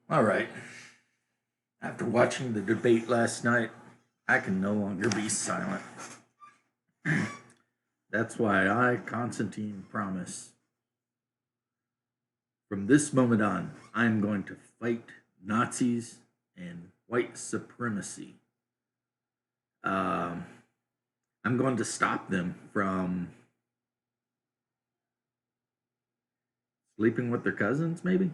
All right. After watching the debate last night, I can no longer be silent. That's why I, Constantine, promise from this moment on, I'm going to fight Nazis and white supremacy. Um, I'm going to stop them from sleeping with their cousins, maybe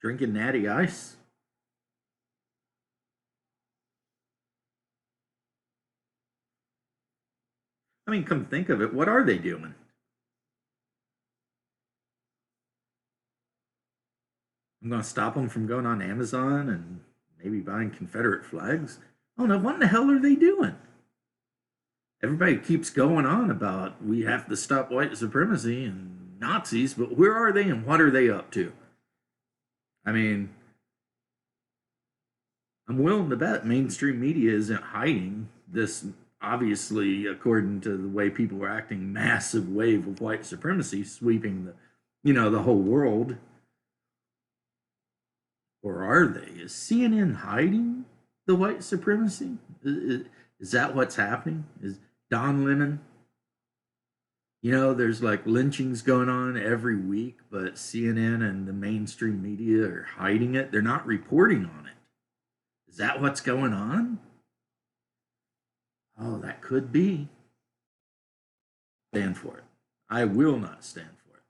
drinking natty ice. I mean, come think of it, what are they doing? I'm going to stop them from going on Amazon and maybe buying Confederate flags. Oh no, what in the hell are they doing? Everybody keeps going on about we have to stop white supremacy and Nazis, but where are they and what are they up to? I mean, I'm willing to bet mainstream media isn't hiding this, obviously, according to the way people are acting, massive wave of white supremacy sweeping the whole world. Or are they? Is CNN hiding the white supremacy? Is that what's happening? Is Don Lemon? There's like lynchings going on every week, but CNN and the mainstream media are hiding it. They're not reporting on it. Is that what's going on? Oh, that could be. Stand for it. I will not stand for it.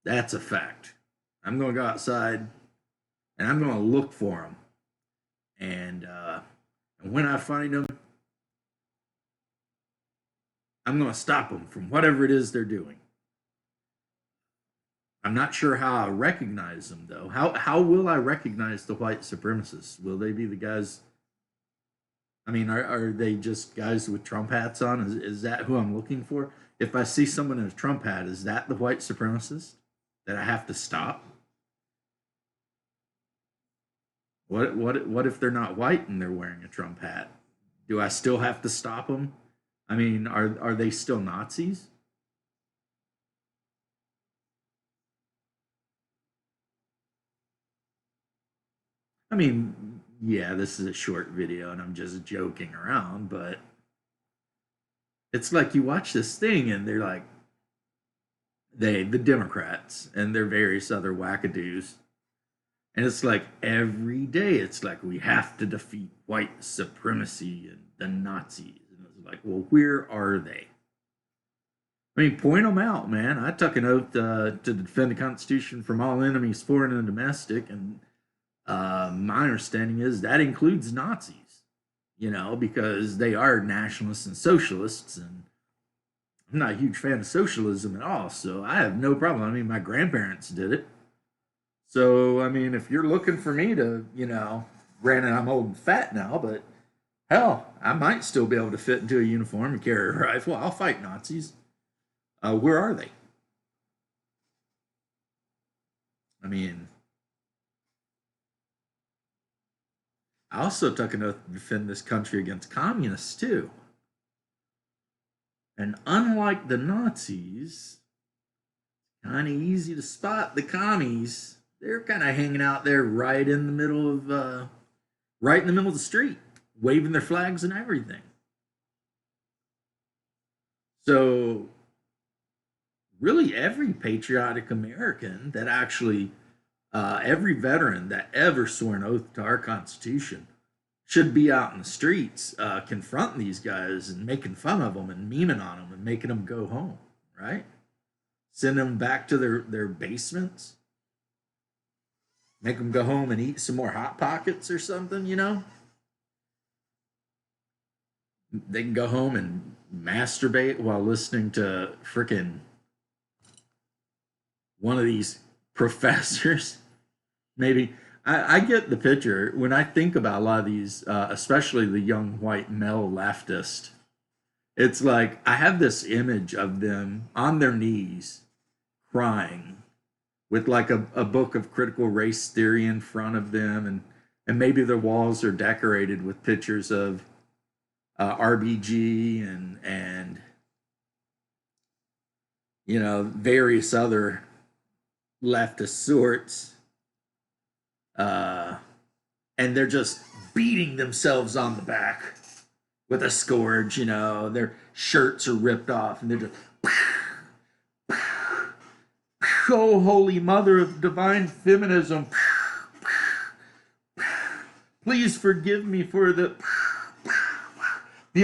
That's a fact. I'm going to go outside and I'm going to look for them. And when I find them, I'm going to stop them from whatever it is they're doing. I'm not sure how I recognize them though. How will I recognize the white supremacists? Will they be the guys? I mean, are they just guys with Trump hats on? Is that who I'm looking for? If I see someone in a Trump hat, is that the white supremacist that I have to stop? What if they're not white and they're wearing a Trump hat? Do I still have to stop them? I mean, are they still Nazis? I mean, yeah, this is a short video and I'm just joking around, but it's like you watch this thing and they're like the Democrats and their various other wackadoos. And it's like every day it's like we have to defeat white supremacy and the Nazis. And it's like, well, where are they? I mean, point them out, man. I took an oath to defend the Constitution from all enemies, foreign and domestic, and my understanding is that includes Nazis. Because they are nationalists and socialists, and I'm not a huge fan of socialism at all. So I have no problem. I mean, my grandparents did it. So I mean, if you're looking for me to, granted I'm old and fat now, but hell, I might still be able to fit into a uniform and carry a rifle. I'll fight Nazis. Where are they? I mean, I also took an oath to defend this country against communists too. And unlike the Nazis, kind of easy to spot the commies. They're kind of hanging out there right in the middle of the street, waving their flags and everything. So really, every patriotic American that actually, every veteran that ever swore an oath to our Constitution should be out in the streets confronting these guys and making fun of them and memeing on them and making them go home, right? Send them back to their basements, make them go home and eat some more Hot Pockets or something. They can go home and masturbate while listening to freaking one of these professors. Maybe I get the picture when I think about a lot of these, especially the young white male leftist. It's like I have this image of them on their knees crying with like a book of critical race theory in front of them, and maybe their walls are decorated with pictures of RBG and various other leftist sorts, uh, and they're just beating themselves on the back with a scourge. Their shirts are ripped off, and they're just, oh, holy mother of divine feminism, please forgive me for the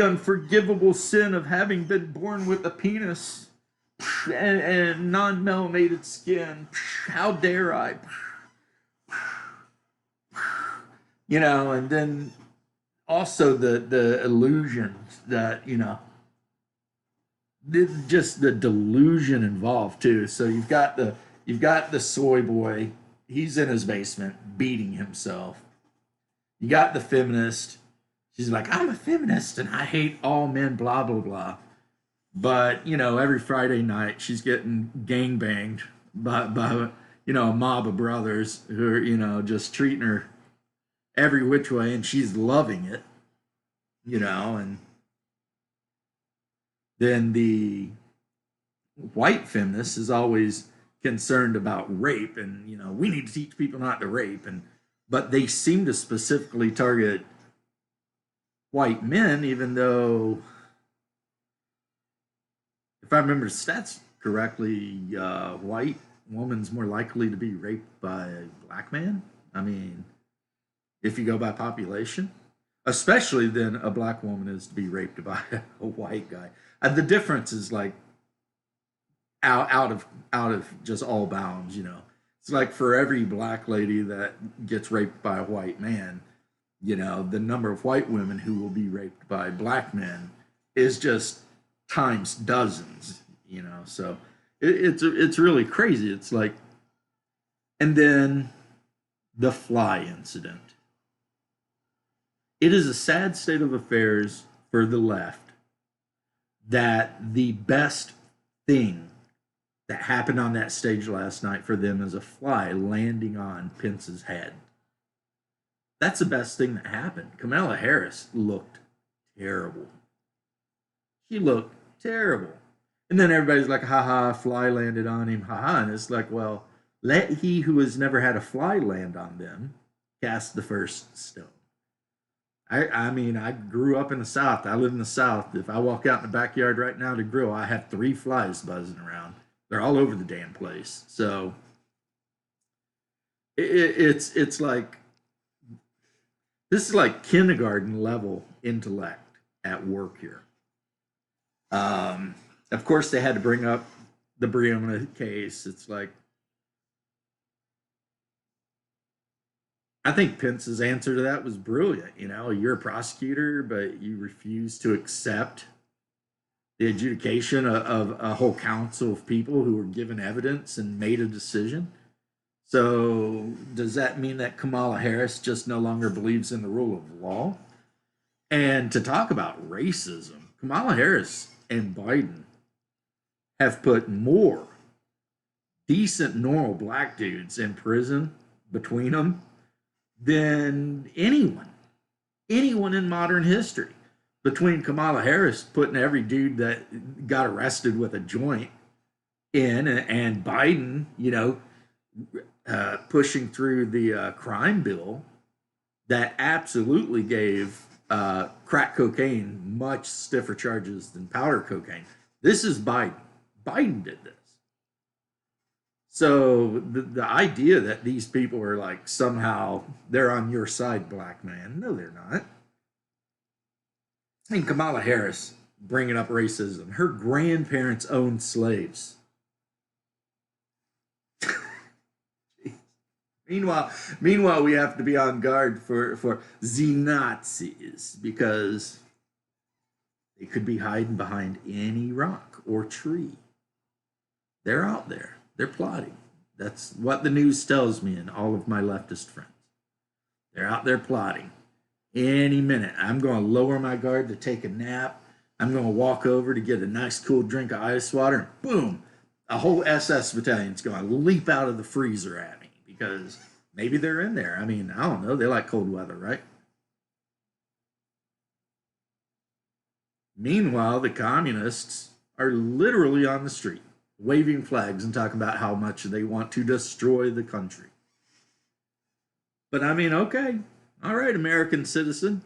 unforgivable sin of having been born with a penis and non-melanated skin. How dare I? And then also the illusions that just the delusion involved too. So you've got the soy boy. He's in his basement beating himself. You got the feminist. She's like, I'm a feminist and I hate all men, blah, blah, blah. But, every Friday night she's getting gang banged by a mob of brothers who are, just treating her every which way and she's loving it, and then the white feminist is always concerned about rape and, we need to teach people not to rape. But they seem to specifically target white men, even though, if I remember the stats correctly, white woman's more likely to be raped by a black man. I mean, if you go by population, especially then a black woman is to be raped by a white guy. And the difference is like out of just all bounds. It's like for every black lady that gets raped by a white man, the number of white women who will be raped by black men is just times dozens. So it's really crazy. It's like, and then the fly incident. It is a sad state of affairs for the left that the best thing that happened on that stage last night for them is a fly landing on Pence's head. That's the best thing that happened. Kamala Harris looked terrible. She looked terrible. And then everybody's like, haha, fly landed on him, haha. And it's like, well, let he who has never had a fly land on them cast the first stone. I mean, I grew up in the South. I live in the South. If I walk out in the backyard right now to grill, I have 3 flies buzzing around. They're all over the damn place. So it's like, this is like kindergarten level intellect at work here. Of course, they had to bring up the Breonna case. It's like, I think Pence's answer to that was brilliant. You're a prosecutor, but you refuse to accept the adjudication of a whole council of people who were given evidence and made a decision. So, does that mean that Kamala Harris just no longer believes in the rule of law? And to talk about racism, Kamala Harris and Biden have put more decent, normal black dudes in prison between them than anyone in modern history. Between Kamala Harris putting every dude that got arrested with a joint in, and Biden, pushing through the crime bill that absolutely gave crack cocaine much stiffer charges than powder cocaine. This is Biden. Biden did this. So the idea that these people are like somehow they're on your side, black man, no, they're not. And Kamala Harris bringing up racism. Her grandparents owned slaves. Meanwhile, we have to be on guard for the Nazis because they could be hiding behind any rock or tree. They're out there. They're plotting. That's what the news tells me and all of my leftist friends. They're out there plotting. Any minute, I'm going to lower my guard to take a nap. I'm going to walk over to get a nice cool drink of ice water, and boom, a whole SS battalion's going to leap out of the freezer at me because maybe they're in there. I mean, I don't know. They like cold weather, right? Meanwhile, the communists are literally on the street waving flags and talking about how much they want to destroy the country. But I mean, okay, all right, American citizen,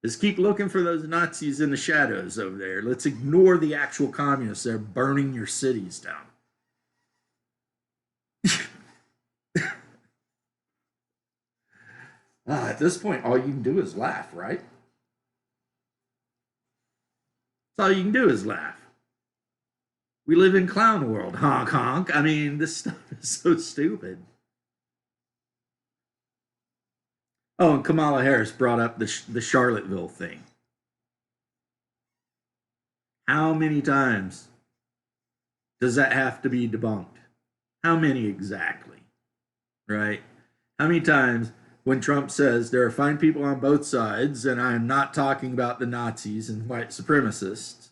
just keep looking for those Nazis in the shadows over there. Let's ignore the actual communists. They're burning your cities down. At this point, all you can do is laugh, right? That's all you can do is laugh. We live in clown world, honk honk. I mean, this stuff is so stupid. Oh, and Kamala Harris brought up the Charlottesville thing. How many times does that have to be debunked? How many exactly? Right? How many times when Trump says there are fine people on both sides, and I am not talking about the Nazis and white supremacists,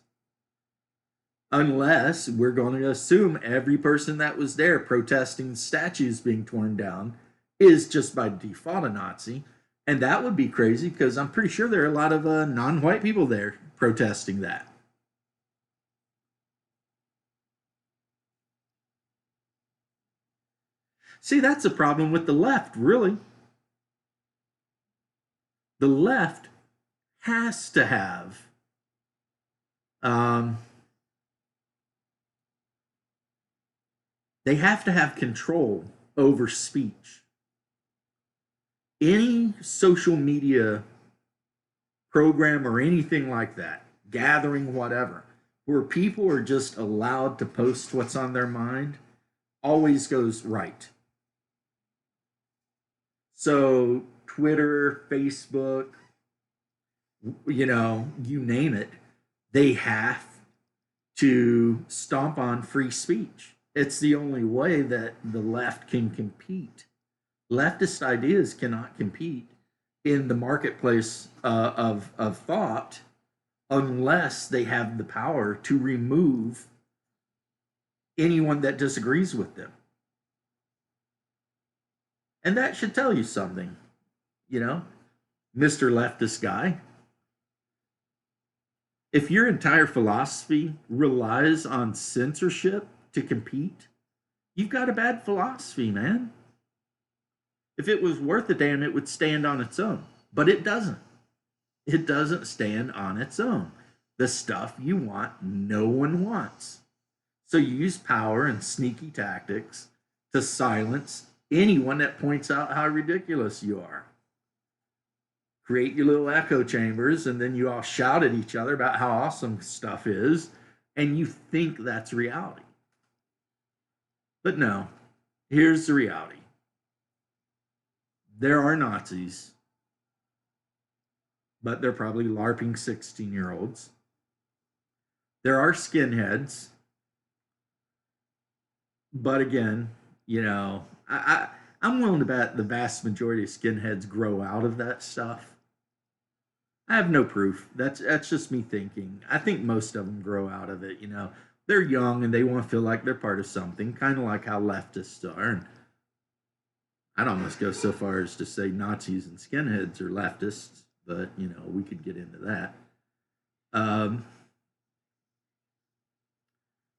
unless we're going to assume every person that was there protesting statues being torn down is just by default a Nazi. And that would be crazy because I'm pretty sure there are a lot of non white people there protesting that. See, that's a problem with the left, really. The left has to have um, they have to have control over speech. Any social media program or anything like that, gathering, whatever, where people are just allowed to post what's on their mind, always goes right. So, Twitter, Facebook, you name it, they have to stomp on free speech. It's the only way that the left can compete. Leftist ideas cannot compete in the marketplace of thought unless they have the power to remove anyone that disagrees with them. And that should tell you something, you know, Mr. Leftist guy. If your entire philosophy relies on censorship to compete, you've got a bad philosophy, man. If it was worth a damn, it would stand on its own. But it doesn't. It doesn't stand on its own. The stuff you want, no one wants. So you use power and sneaky tactics to silence anyone that points out how ridiculous you are. Create your little echo chambers, and then you all shout at each other about how awesome stuff is, and you think that's reality. But no, here's the reality there are Nazis, but they're probably LARPing 16-year-olds. There are skinheads, but again, I'm willing to bet the vast majority of skinheads grow out of that stuff. I have no proof. That's just me thinking. I think most of them grow out of it. They're young and they want to feel like they're part of something, kind of like how leftists are. And I'd almost go so far as to say Nazis and skinheads are leftists, but we could get into that. Um,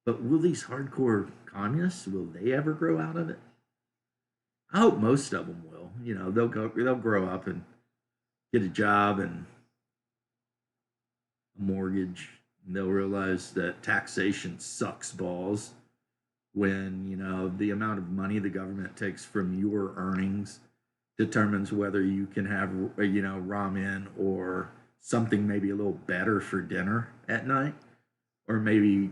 but will these hardcore communists will they ever grow out of it? I hope most of them will. They'll grow up and get a job and a mortgage. And they'll realize that taxation sucks balls when the amount of money the government takes from your earnings determines whether you can have ramen or something maybe a little better for dinner at night, or maybe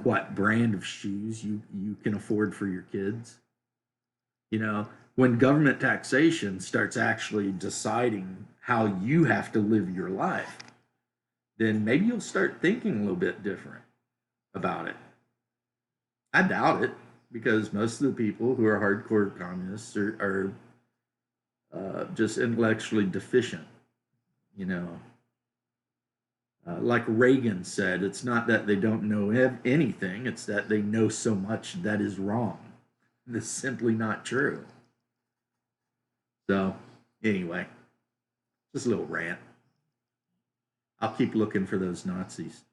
what brand of shoes you can afford for your kids. When government taxation starts actually deciding how you have to live your life, then maybe you'll start thinking a little bit different about it. I doubt it because most of the people who are hardcore communists are just intellectually deficient. You know, like Reagan said, it's not that they don't know anything, it's that they know so much that is wrong. That's simply not true. So, anyway, just a little rant. I'll keep looking for those Nazis.